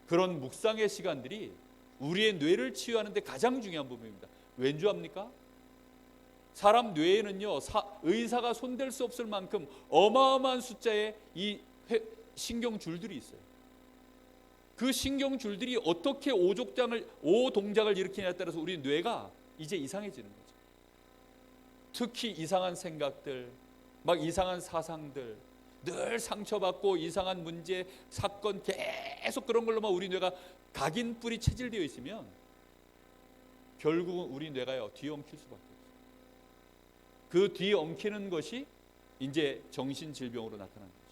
그런 묵상의 시간들이 우리의 뇌를 치유하는 데 가장 중요한 부분입니다. 왠 줄 압니까? 사람 뇌에는요, 의사가 손댈 수 없을 만큼 어마어마한 숫자의 이 신경줄들이 있어요. 그 신경줄들이 어떻게 오동작을 일으키냐에 따라서 우리 뇌가 이제 이상해지는 거죠. 특히 이상한 생각들, 막 이상한 사상들, 늘 상처받고 이상한 문제, 사건 계속 그런 걸로만 우리 뇌가 각인뿔이 체질되어 있으면 결국은 우리 뇌가요, 뒤엉킬 수밖에 없어요. 그 뒤엉키는 것이 이제 정신질병으로 나타나는 거죠.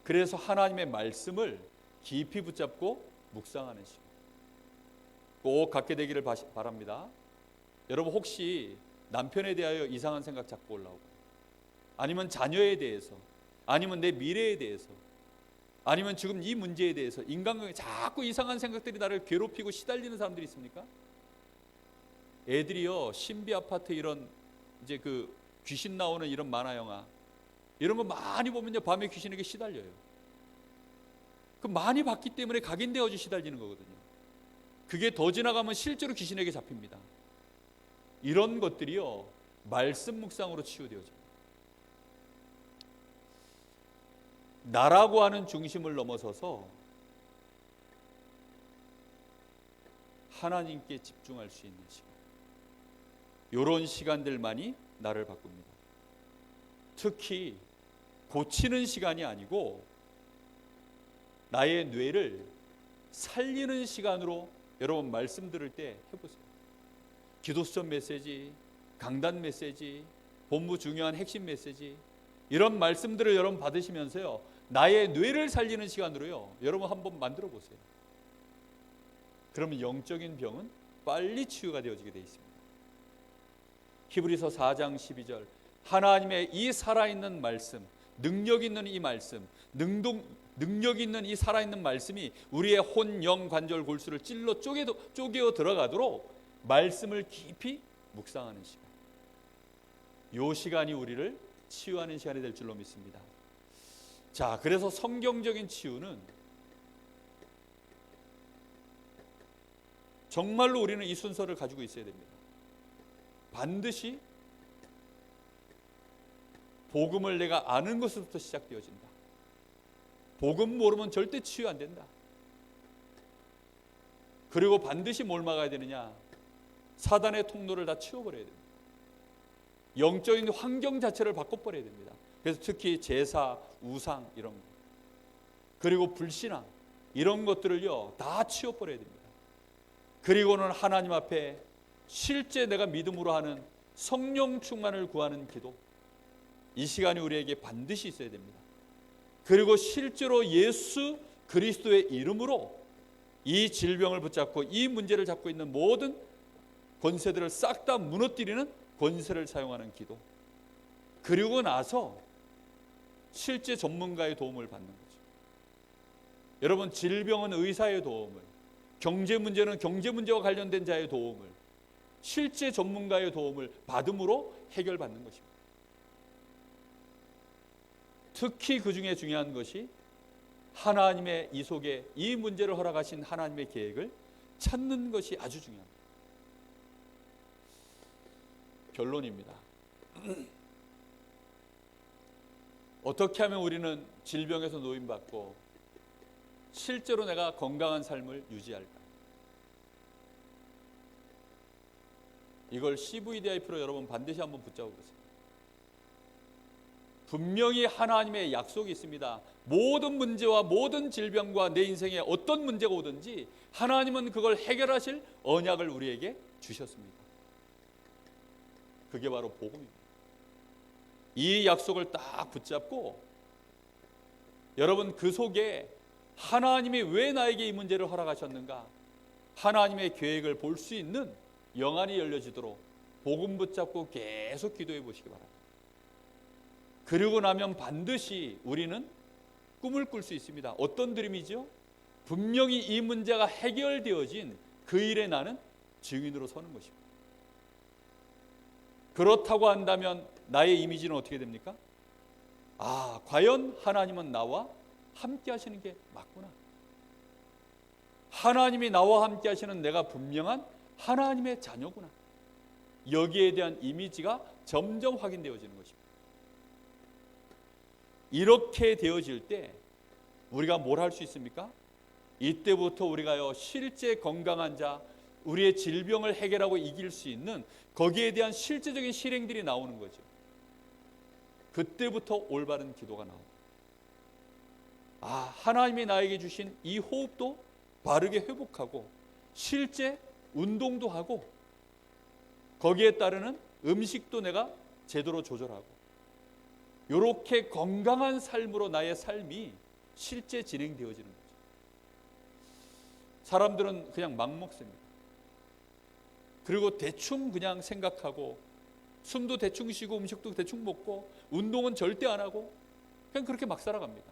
그래서 하나님의 말씀을 깊이 붙잡고 묵상하는 시간 꼭 갖게 되기를 바랍니다. 여러분 혹시 남편에 대하여 이상한 생각 자꾸 올라오고, 아니면 자녀에 대해서, 아니면 내 미래에 대해서, 아니면 지금 이 문제에 대해서 인간관계 자꾸 이상한 생각들이 나를 괴롭히고 시달리는 사람들이 있습니까? 애들이요, 신비 아파트 이런 이제 그 귀신 나오는 이런 만화 영화 이런 거 많이 보면요, 밤에 귀신에게 시달려요. 그 많이 봤기 때문에 각인되어져 시달리는 거거든요. 그게 더 지나가면 실제로 귀신에게 잡힙니다. 이런 것들이요, 말씀 묵상으로 치유되어집니다. 나라고 하는 중심을 넘어서서 하나님께 집중할 수 있는 시간, 이런 시간들만이 나를 바꿉니다. 특히 고치는 시간이 아니고 나의 뇌를 살리는 시간으로 여러분 말씀 들을 때 해보세요. 기도수전 메시지, 강단 메시지, 본부 중요한 핵심 메시지, 이런 말씀들을 여러분 받으시면서요, 나의 뇌를 살리는 시간으로요, 여러분 한번 만들어 보세요. 그러면 영적인 병은 빨리 치유가 되어지게 되어 있습니다. 히브리서 4장 12절, 하나님의 이 살아있는 말씀, 능력 있는 이 말씀, 능력 있는 이 살아있는 말씀이 우리의 혼, 영, 관절, 골수를 찔러 쪼개어 들어가도록 말씀을 깊이 묵상하는 시간, 이 시간이 우리를 치유하는 시간이 될 줄로 믿습니다. 자, 그래서 성경적인 치유는 정말로 우리는 이 순서를 가지고 있어야 됩니다. 반드시 복음을 내가 아는 것부터 시작되어진다. 복음 모르면 절대 치유 안 된다. 그리고 반드시 뭘 막아야 되느냐? 사단의 통로를 다 치워버려야 됩니다. 영적인 환경 자체를 바꿔버려야 됩니다. 그래서 특히 제사, 우상 이런 거, 그리고 불신앙 이런 것들을요 다 치워버려야 됩니다. 그리고는 하나님 앞에 실제 내가 믿음으로 하는 성령 충만을 구하는 기도, 이 시간이 우리에게 반드시 있어야 됩니다. 그리고 실제로 예수 그리스도의 이름으로 이 질병을 붙잡고 이 문제를 잡고 있는 모든 권세들을 싹 다 무너뜨리는 권세를 사용하는 기도, 그리고 나서 실제 전문가의 도움을 받는 거죠. 여러분, 질병은 의사의 도움을, 경제 문제는 경제 문제와 관련된 자의 도움을, 실제 전문가의 도움을 받음으로 해결받는 것입니다. 특히 그 중에 중요한 것이 하나님의 이 속에 이 문제를 허락하신 하나님의 계획을 찾는 것이 아주 중요합니다. 결론입니다. 어떻게 하면 우리는 질병에서 노임받고 실제로 내가 건강한 삶을 유지할까? 이걸 CVDIP로 여러분 반드시 한번 붙잡아 보세요. 분명히 하나님의 약속이 있습니다. 모든 문제와 모든 질병과 내 인생에 어떤 문제가 오든지 하나님은 그걸 해결하실 언약을 우리에게 주셨습니다. 그게 바로 복음입니다. 이 약속을 딱 붙잡고 여러분 그 속에 하나님이 왜 나에게 이 문제를 허락하셨는가, 하나님의 계획을 볼 수 있는 영안이 열려지도록 복음 붙잡고 계속 기도해 보시기 바랍니다. 그리고 나면 반드시 우리는 꿈을 꿀 수 있습니다. 어떤 드림이죠? 분명히 이 문제가 해결되어진 그 일에 나는 증인으로 서는 것입니다. 그렇다고 한다면 나의 이미지는 어떻게 됩니까? 아, 과연 하나님은 나와 함께 하시는 게 맞구나. 하나님이 나와 함께 하시는 내가 분명한 하나님의 자녀구나. 여기에 대한 이미지가 점점 확인되어지는 것입니다. 이렇게 되어질 때 우리가 뭘 할 수 있습니까? 이때부터 우리가요, 실제 건강한 자, 우리의 질병을 해결하고 이길 수 있는 거기에 대한 실제적인 실행들이 나오는 거죠. 그때부터 올바른 기도가 나옵니다. 아, 하나님이 나에게 주신 이 호흡도 바르게 회복하고 실제 운동도 하고 거기에 따르는 음식도 내가 제대로 조절하고 이렇게 건강한 삶으로 나의 삶이 실제 진행되어지는 거죠. 사람들은 그냥 막 먹습니다. 그리고 대충 그냥 생각하고 숨도 대충 쉬고 음식도 대충 먹고 운동은 절대 안 하고 그냥 그렇게 막 살아갑니다.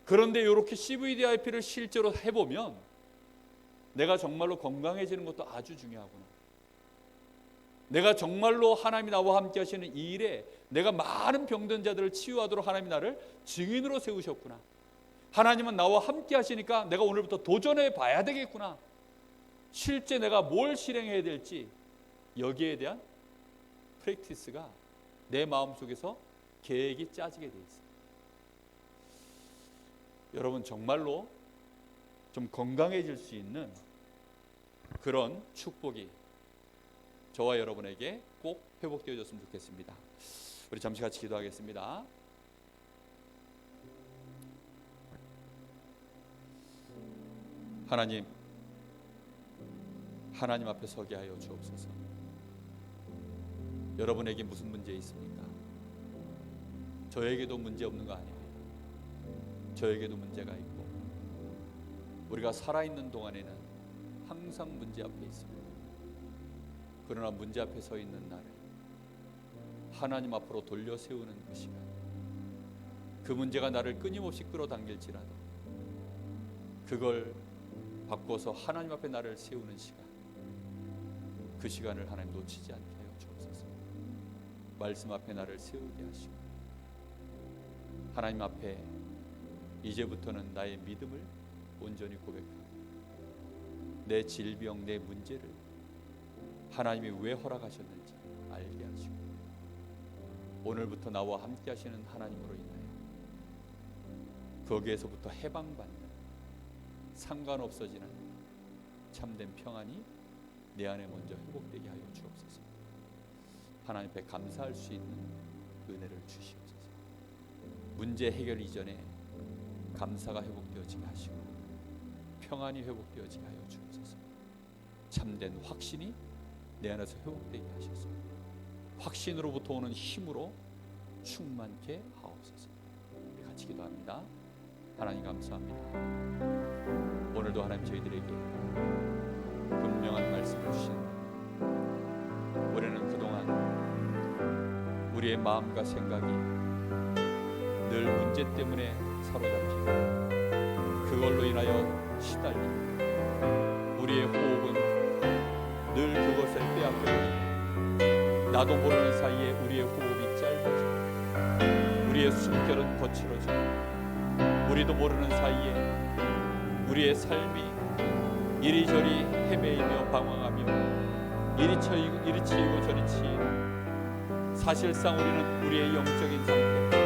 그런데 이렇게 CVDIP를 실제로 해보면 내가 정말로 건강해지는 것도 아주 중요하구나. 내가 정말로 하나님이 나와 함께 하시는 이 일에 내가 많은 병든 자들을 치유하도록 하나님이 나를 증인으로 세우셨구나. 하나님은 나와 함께 하시니까 내가 오늘부터 도전해 봐야 되겠구나. 실제 내가 뭘 실행해야 될지 여기에 대한 프랙티스가 내 마음속에서 계획이 짜지게 돼 있어요. 여러분 정말로 좀 건강해질 수 있는 그런 축복이 저와 여러분에게 꼭 회복되어졌으면 좋겠습니다. 우리 잠시 같이 기도하겠습니다. 하나님 앞에 서게 하여 주옵소서. 여러분에게 무슨 문제 있습니까? 저에게도 문제 없는 거 아니에요. 저에게도 문제가 있고 우리가 살아있는 동안에는 항상 문제 앞에 있습니다. 그러나 문제 앞에 서 있는 날에 하나님 앞으로 돌려 세우는 그 시간, 그 문제가 나를 끊임없이 끌어당길지라도 그걸 바꿔서 하나님 앞에 나를 세우는 시간, 그 시간을 하나님 놓치지 않게 하여 주옵소서. 말씀 앞에 나를 세우게 하시고 하나님 앞에 이제부터는 나의 믿음을 온전히 고백하고 내 질병, 내 문제를 하나님이 왜 허락하셨는지 알게 하시고 오늘부터 나와 함께 하시는 하나님으로 인하여 거기에서부터 해방받는, 상관없어지는 참된 평안이 내 안에 먼저 회복되게 하여 주옵소서. 하나님 앞에 감사할 수 있는 은혜를 주시옵소서. 문제 해결 이전에 감사가 회복되어지게 하시고 평안이 회복되어지게 하여 주옵소서. 참된 확신이 내 안에서 회복되게 하셔서 확신으로부터 오는 힘으로 충만케 하옵소서. 우리 같이 기도합니다. 하나님 감사합니다. 오늘도 하나님 저희들에게 분명한 말씀을 주신다. 우리는 그동안 우리의 마음과 생각이 늘 문제 때문에 사로잡히고 그걸로 인하여 시달리고 우리의 호흡은 늘 그것을 빼앗겨버리고 나도 모르는 사이에 우리의 호흡이 짧아지고 우리의 숨결은 거칠어지고 우리도 모르는 사이에 우리의 삶이 이리저리 헤매이며 방황하며 이리 치이고 저리 치이고 사실상 우리는 우리의 영적인 상태,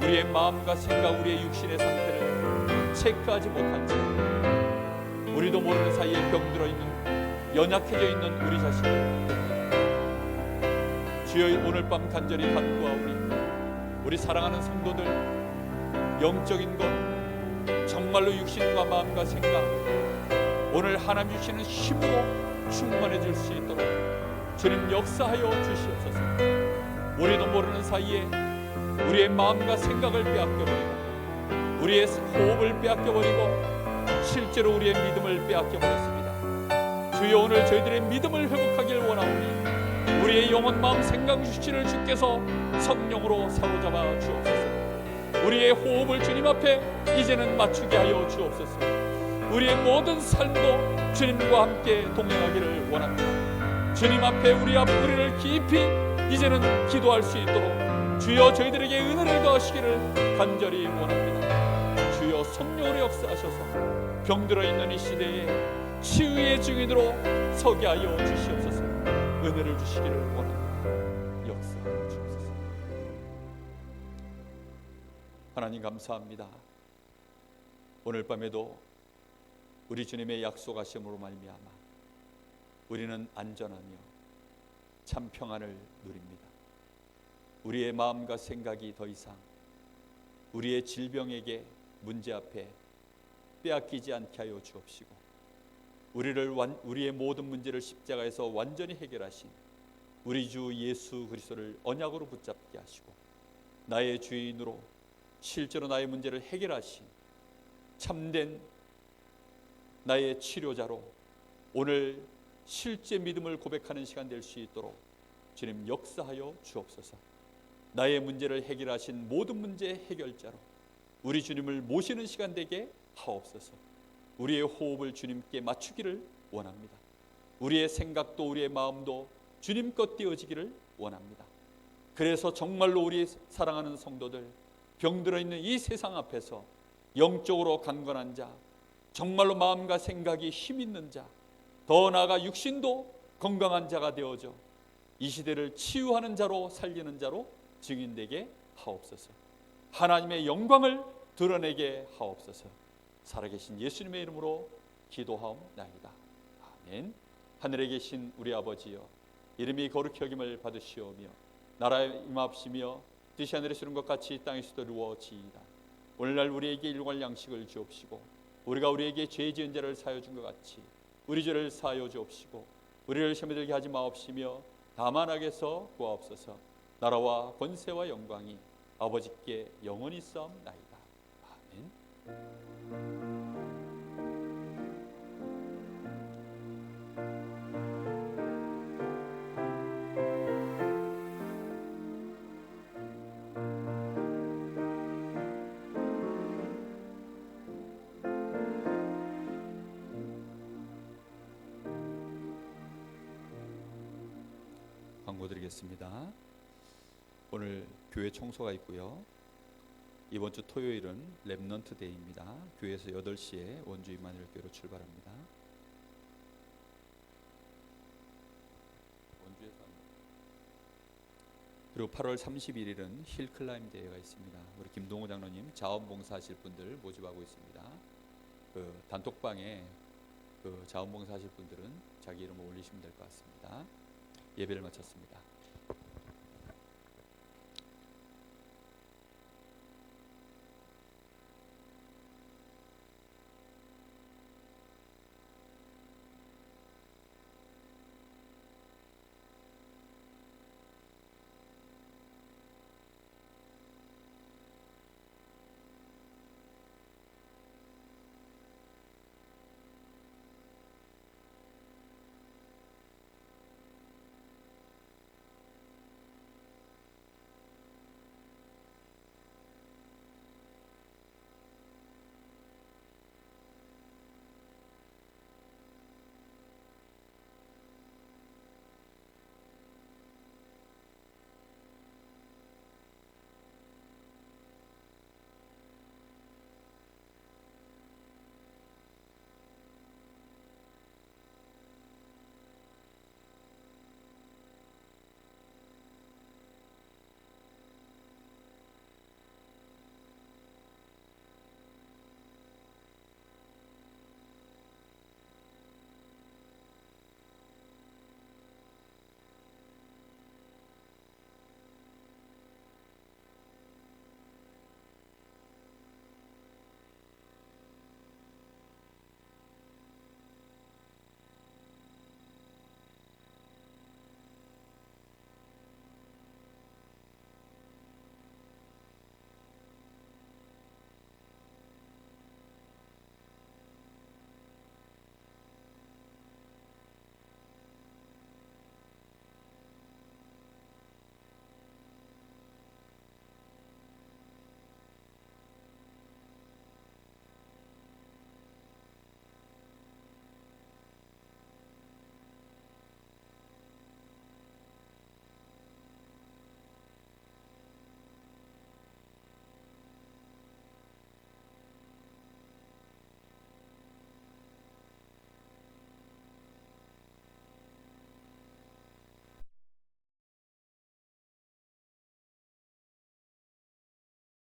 우리의 마음과 생각, 우리의 육신의 상태를 체크하지 못한 채 우리도 모르는 사이에 병들어 있는, 연약해져 있는 우리 자신을 주여 오늘 밤 간절히 간구하오니 우리 사랑하는 성도들 영적인 것 정말로 육신과 마음과 생각 오늘 하나님 주시는 힘으로 충만해질 수 있도록 주님 역사하여 주시옵소서. 우리도 모르는 사이에 우리의 마음과 생각을 빼앗겨버리고 우리의 호흡을 빼앗겨버리고 실제로 우리의 믿음을 빼앗겨버렸습니다. 주여 오늘 저희들의 믿음을 회복하길 원하오니 우리의 영혼 마음 생각 주시를 주께서 성령으로 사로잡아 주옵소서. 우리의 호흡을 주님 앞에 이제는 맞추게 하여 주옵소서. 우리의 모든 삶도 주님과 함께 동행하기를 원합니다. 주님 앞에 우리를 깊이 이제는 기도할 수 있도록 주여 저희들에게 은혜를 더하시기를 간절히 원합니다. 주여 성령으로 역사하셔서 병들어 있는 이 시대에 치유의 증인으로 서게 하여 주시옵소서. 은혜를 주시기를 원합니다. 역사하여 주옵소서. 하나님 감사합니다. 오늘 밤에도 우리 주님의 약속하심으로 말미암아 우리는 안전하며 참 평안을 누립니다. 우리의 마음과 생각이 더 이상 우리의 질병에게 문제 앞에 빼앗기지 않게 하여 주옵시고 우리의 모든 문제를 십자가에서 완전히 해결하신 우리 주 예수 그리스도를 언약으로 붙잡게 하시고 나의 주인으로 실제로 나의 문제를 해결하신 참된 나의 치료자로 오늘 실제 믿음을 고백하는 시간 될 수 있도록 주님 역사하여 주옵소서. 나의 문제를 해결하신 모든 문제의 해결자로 우리 주님을 모시는 시간 되게 하옵소서. 우리의 호흡을 주님께 맞추기를 원합니다. 우리의 생각도 우리의 마음도 주님 것 되어지기를 원합니다. 그래서 정말로 우리 사랑하는 성도들 병들어 있는 이 세상 앞에서 영적으로 강건한 자, 정말로 마음과 생각이 힘 있는 자, 더 나아가 육신도 건강한 자가 되어져 이 시대를 치유하는 자로 살리는 자로 증인되게 하옵소서. 하나님의 영광을 드러내게 하옵소서. 살아계신 예수님의 이름으로 기도하옵나이다. 아멘. 하늘에 계신 우리 아버지여, 이름이 거룩히 여김을 받으시오며 나라에 임합시며 뜻이 하늘에서 이룬 것 같이 땅에서도 이루어지이다. 오늘날 우리에게 일용할 양식을 주옵시고 우리가 우리에게 죄 지은 자를 사하여 준 것 같이 우리 죄를 사하여 주옵시고 우리를 시험에 들게 하지 마옵시며 다만 악에서 구하옵소서. 나라와 권세와 영광이 아버지께 영원히 있사옵나이다. 아멘. 광고 드리겠습니다. 오늘 교회 청소가 있고요. 이번 주 토요일은 렘넌트 데이입니다. 교회에서 8시에 원주 임마누엘 교회로 출발합니다. 원주에서 그리고 8월 31일은 힐클라임 대회가 있습니다. 우리 김동호 장로님 자원봉사 하실 분들 모집하고 있습니다. 그 단톡방에 그 자원봉사 하실 분들은 자기 이름을 올리시면 될 것 같습니다. 예배를 마쳤습니다.